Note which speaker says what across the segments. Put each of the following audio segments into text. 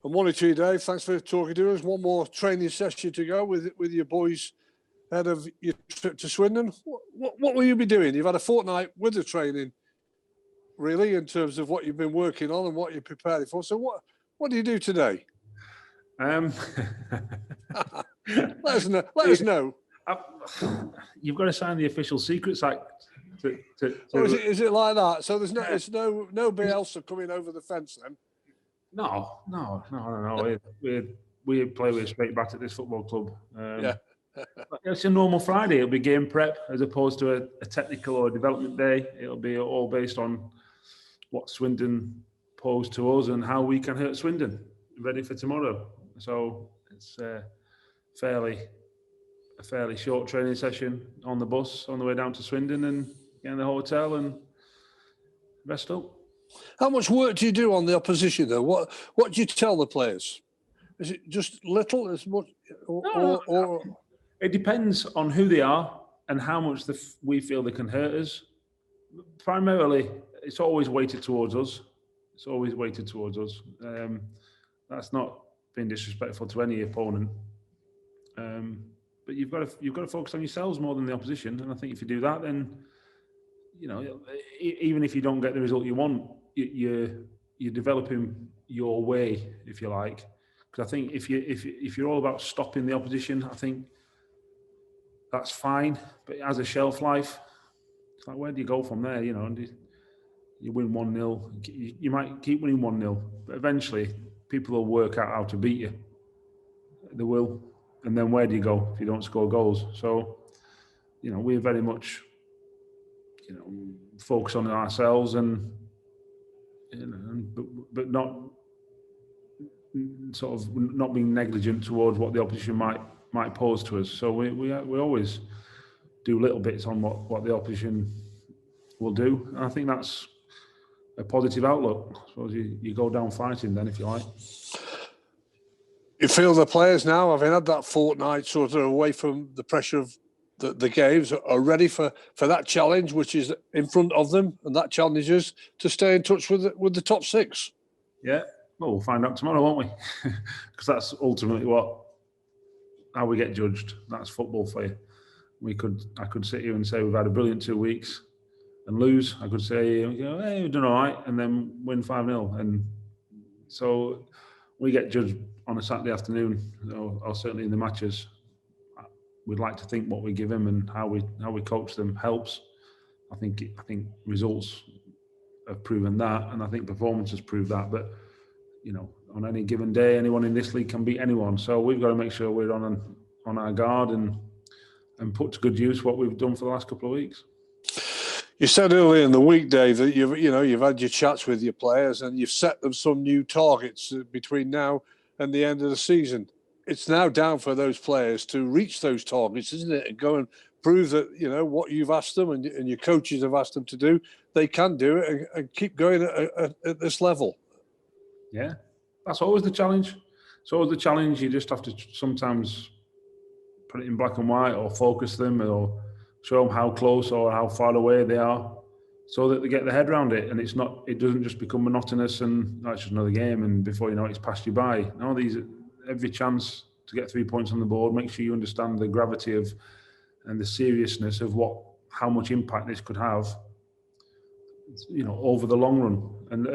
Speaker 1: And morning to you, Dave. Thanks for talking to us. One more training session to go with your boys ahead of your trip to Swindon. What will you be doing? You've had a fortnight with the training, really, in terms of what you've been working on and what you're preparing for. So what do you do today?
Speaker 2: Let
Speaker 1: us know.
Speaker 2: You've got to sign the Official Secrets Act.
Speaker 1: Is it like that? So there's no Bielsa coming over the fence then?
Speaker 2: No. We play with a straight bat at this football club. It's a normal Friday. It'll be game prep as opposed to a technical or a development day. It'll be all based on what Swindon pose to us and how we can hurt Swindon, ready for tomorrow. So it's a fairly short training session on the bus on the way down to Swindon and get in the hotel and rest up.
Speaker 1: How much work do you do on the opposition, though? What do you tell the players? Is it just little, as much? Or...
Speaker 2: It depends on who they are and how much we feel they can hurt us. Primarily, it's always weighted towards us. That's not being disrespectful to any opponent. But you've got to focus on yourselves more than the opposition. And I think if you do that, then even if you don't get the result you want, you're developing your way, if you like. Because I think if you're all about stopping the opposition, I think that's fine. But it has a shelf life. It's like, where do you go from there? You win 1-0. You might keep winning 1-0, but eventually people will work out how to beat you. They will. And then where do you go if you don't score goals? So, we're very much, focus on ourselves and but not sort of not being negligent towards what the opposition might pose to us. So we always do little bits on what the opposition will do, and I think that's a positive outlook. I suppose you go down fighting then, if you like.
Speaker 1: You feel the players now, having had that fortnight sort of away from the pressure of the games, are ready for that challenge, which is in front of them, and that challenge is to stay in touch with the top six.
Speaker 2: Yeah, well, we'll find out tomorrow, won't we? Because that's ultimately how we get judged. That's football for you. I could sit here and say we've had a brilliant 2 weeks and lose. I could say, hey, we've done all right, and then win 5-0. And so we get judged on a Saturday afternoon, or certainly in the matches. We'd like to think what we give them and how we coach them helps. I think results have proven that, and I think performance has proved that. But on any given day, anyone in this league can beat anyone. So we've got to make sure we're on our guard and put to good use what we've done for the last couple of weeks.
Speaker 1: You said earlier in the week, Dave, that you've had your chats with your players and you've set them some new targets between now and the end of the season. It's now down for those players to reach those targets, isn't it? And go and prove that, what you've asked them and your coaches have asked them to do, they can do it and keep going at this level.
Speaker 2: Yeah, that's always the challenge. It's always the challenge. You just have to sometimes put it in black and white, or focus them, or show them how close or how far away they are, so that they get their head around it. And it doesn't just become monotonous and it's just another game, and before you know it, it's passed you by. No, every chance to get 3 points on the board. Make sure you understand the gravity of and the seriousness of how much impact this could have, over the long run. And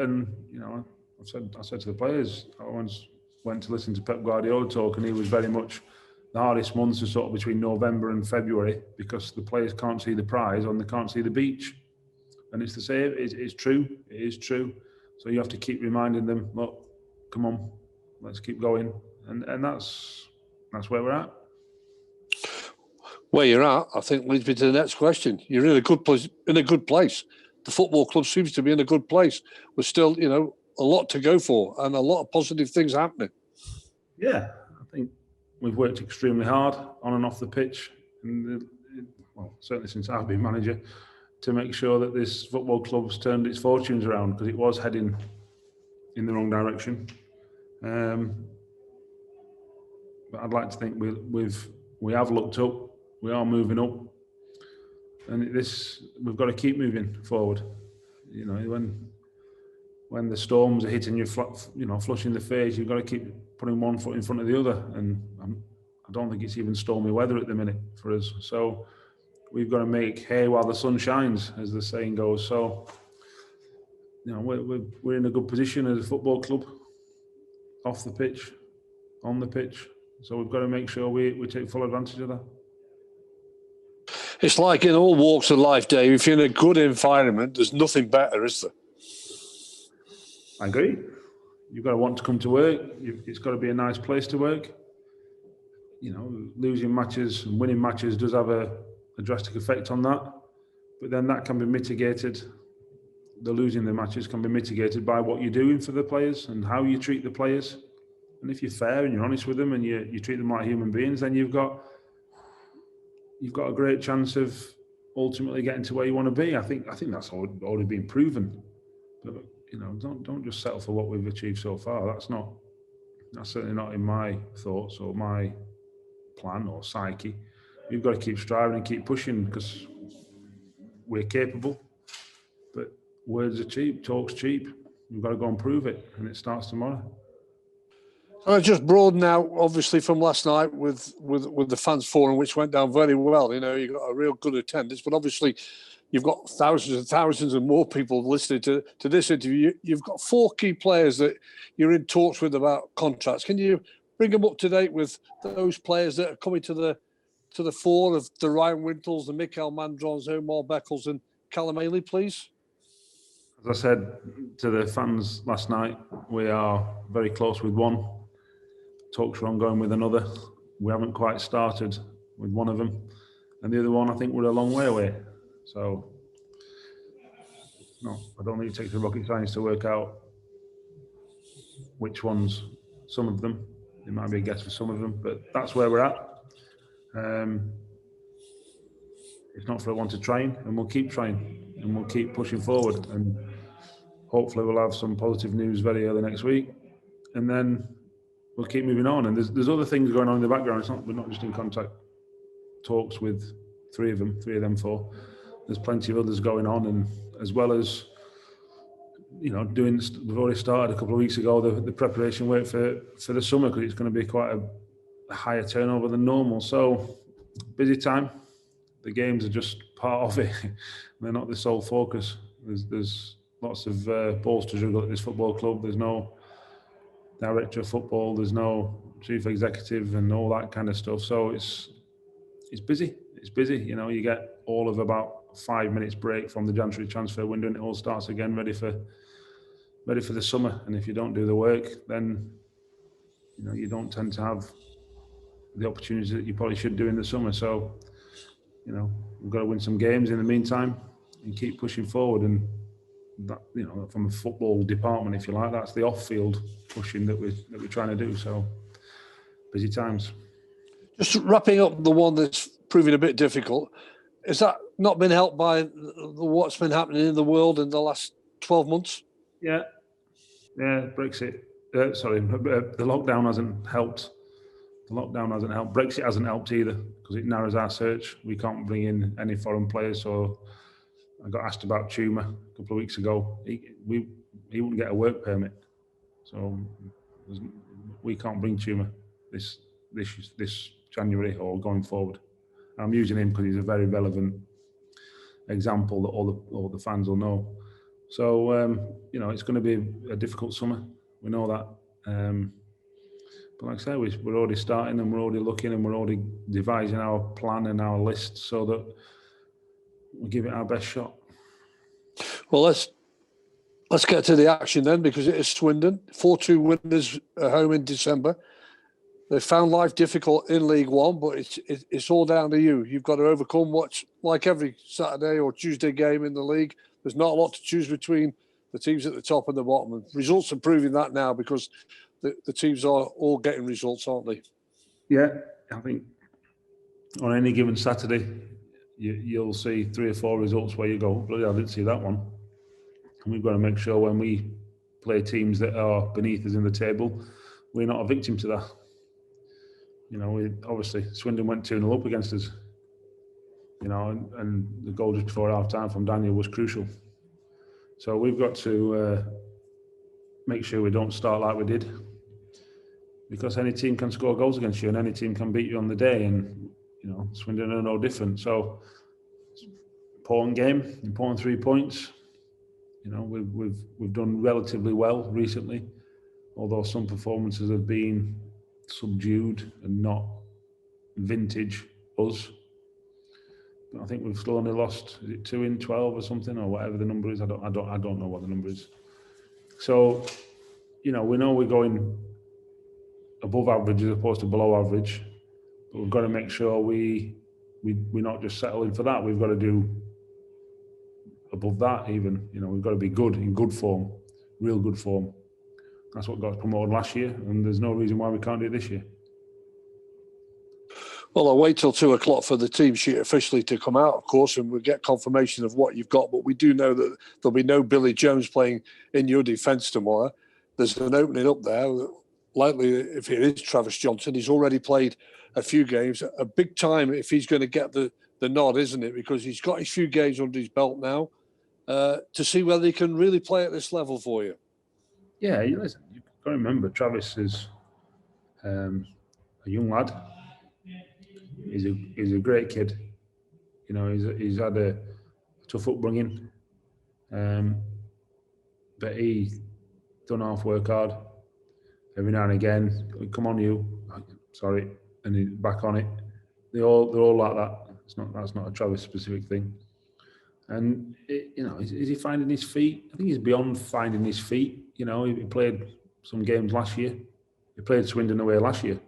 Speaker 2: I said to the players, I once went to listen to Pep Guardiola talk, and he was very much the hardest months are sort of between November and February, because the players can't see the prize and they can't see the beach. And it's the same. It's true. It is true. So you have to keep reminding them, look, come on, let's keep going. And that's where we're at.
Speaker 1: Where you're at, I think, leads me to the next question. You're in a good place. The football club seems to be in a good place. We're still, a lot to go for and a lot of positive things happening.
Speaker 2: Yeah, I think we've worked extremely hard on and off the pitch, and certainly since I've been manager, to make sure that this football club's turned its fortunes around, because it was heading in the wrong direction. But I'd like to think we have looked up, we are moving up, and we've got to keep moving forward. When when the storms are hitting you, flush in the face, you've got to keep putting one foot in front of the other. And I don't think it's even stormy weather at the minute for us. So we've got to make hay while the sun shines, as the saying goes. So, we're in a good position as a football club, off the pitch, on the pitch. So we've got to make sure we take full advantage of that.
Speaker 1: It's like in all walks of life, Dave, if you're in a good environment, there's nothing better, is there?
Speaker 2: I agree. You've got to want to come to work. It's got to be a nice place to work. Losing matches and winning matches does have a drastic effect on that. But then that can be mitigated. The losing the matches can be mitigated by what you're doing for the players and how you treat the players. And if you're fair and you're honest with them and you treat them like human beings, then you've got a great chance of ultimately getting to where you want to be. I think that's already been proven. But don't just settle for what we've achieved so far. That's certainly not in my thoughts or my plan or psyche. We've got to keep striving and keep pushing because we're capable. But words are cheap, talk's cheap. We've got to go and prove it, and it starts tomorrow.
Speaker 1: And I just broaden out, obviously, from last night with the fans forum, which went down very well. You got a real good attendance, but obviously you've got thousands and thousands and more people listening to this interview. You've got 4 key players that you're in talks with about contracts. Can you bring them up to date with those players that are coming to the fore of the Ryan Wintles, the Mikael Mandrons, Omar Beckles and Callum Ailey, please?
Speaker 2: As I said to the fans last night, we are very close with one. Talks are ongoing with another. We haven't quite started with one of them. And the other one, I think we're a long way away. So, no, I don't think it takes a rocket science to work out which ones, some of them. It might be a guess for some of them, but that's where we're at. It's not for one to train, and we'll keep trying, and we'll keep pushing forward. And hopefully we'll have some positive news very early next week. And then we'll keep moving on. And there's other things going on in the background. We're not just in contact talks with three of them 4. There's plenty of others going on, and as well as we've already started a couple of weeks ago the preparation work for the summer, because it's going to be quite a higher turnover than normal. So busy time. The games are just part of it. They're not the sole focus. There's lots of balls to juggle at this football club. There's no director of football. There's no chief executive and all that kind of stuff. So it's busy. It's busy. You get all of about 5 minutes break from the January transfer window, and it all starts again, ready for the summer. And if you don't do the work, then you don't tend to have the opportunities that you probably should do in the summer. So we've got to win some games in the meantime and keep pushing forward. And that, from a football department, if you like, that's the off-field pushing that we're trying to do. So busy times.
Speaker 1: Just wrapping up the one that's proving a bit difficult. Has that not been helped by what's been happening in the world in the last 12 months?
Speaker 2: Yeah. Brexit. The lockdown hasn't helped. Brexit hasn't helped either, because it narrows our search. We can't bring in any foreign players. So I got asked about Chuma a couple of weeks ago. He wouldn't get a work permit. So we can't bring Chuma this January or going forward. I'm using him because he's a very relevant example that all the fans will know. So it's going to be a difficult summer. We know that. But like I say, we're already starting, and we're already looking, and we're already devising our plan and our list so that we give it our best shot. Well,
Speaker 1: let's get to the action then, because it is Swindon. 4-2 winners at home in December. They found life difficult in League One, but it's all down to you. You've got to overcome what's like every Saturday or Tuesday game in the league. There's not a lot to choose between the teams at the top and the bottom. And results are proving that now, because the teams are all getting results, aren't they?
Speaker 2: Yeah, I think on any given Saturday, you'll see 3 or 4 results where you go, bloody, I didn't see that one. And we've got to make sure when we play teams that are beneath us in the table, we're not a victim to that. Obviously Swindon went 2-0 up against us. And the goal just before half time from Daniel was crucial. So we've got to make sure we don't start like we did, because any team can score goals against you and any team can beat you on the day, and Swindon are no different. So important game, important 3 points. We've done relatively well recently, although some performances have been subdued and not vintage us. But I think we've still only lost, is it 2 in 12 or something, or whatever the number is. I don't know what the number is. So, we know we're going above average as opposed to below average, but we've got to make sure we're not just settling for that. We've got to do above that even. We've got to be good, in good form, real good form. That's what got us promoted last year, and there's no reason why we can't do it this year.
Speaker 1: Well, I'll wait till 2:00 for the team sheet officially to come out, of course, and we'll get confirmation of what you've got. But we do know that there'll be no Billy Jones playing in your defence tomorrow. There's an opening up there. Likely, if it is Travis Johnson, he's already played a few games. A big time if he's going to get the nod, isn't it? Because he's got his few games under his belt now to see whether he can really play at this level for you.
Speaker 2: Yeah, listen, you've got to remember, Travis is a young lad. He's a great kid. He's had a tough upbringing, but he don't half work hard. Every now and again, come on, you, sorry, and he's back on it. They're all like that. That's not a Travis specific thing. And is he finding his feet? I think he's beyond finding his feet. He played some games last year. He played Swindon away last year.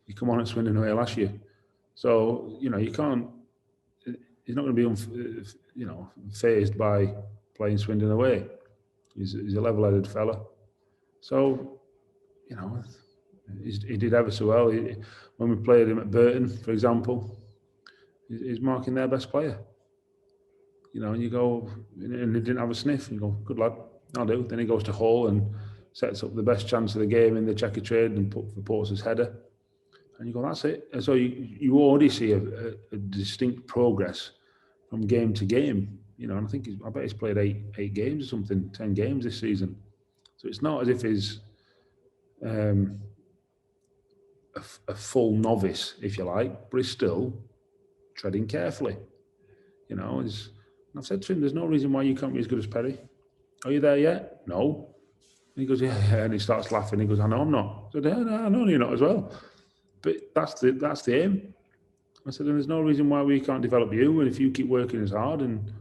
Speaker 2: He come on at Swindon away last year. So, you can't, he's not going to be, fazed by playing Swindon away. He's a level-headed fella. So, he did ever so well. When we played him at Burton, for example, he's marking their best player. And you go, and he didn't have a sniff. You go, good lad, I'll do. Then he goes to Hull and sets up the best chance of the game in the checker trade and put for Ports's header. And you go, that's it. And so you already see a distinct progress from game to game. And I bet he's played eight games or something, 10 games this season. So it's not as if he's a full novice, if you like, but he's still treading carefully. I've said to him, there's no reason why you can't be as good as Perry. Are you there yet? No. And he goes, yeah. And he starts laughing. He goes, I know I'm not. I said, yeah, no, I know you're not as well. But that's the aim. I said, and there's no reason why we can't develop you. And if you keep working as hard and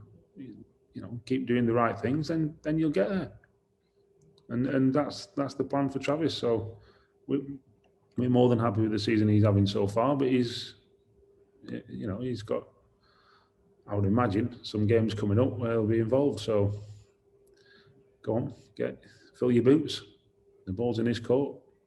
Speaker 2: keep doing the right things, then you'll get there. And that's the plan for Travis. So we're more than happy with the season he's having so far. But he's got, I would imagine, some games coming up where he'll be involved. So go on, fill your boots. The ball's in his court.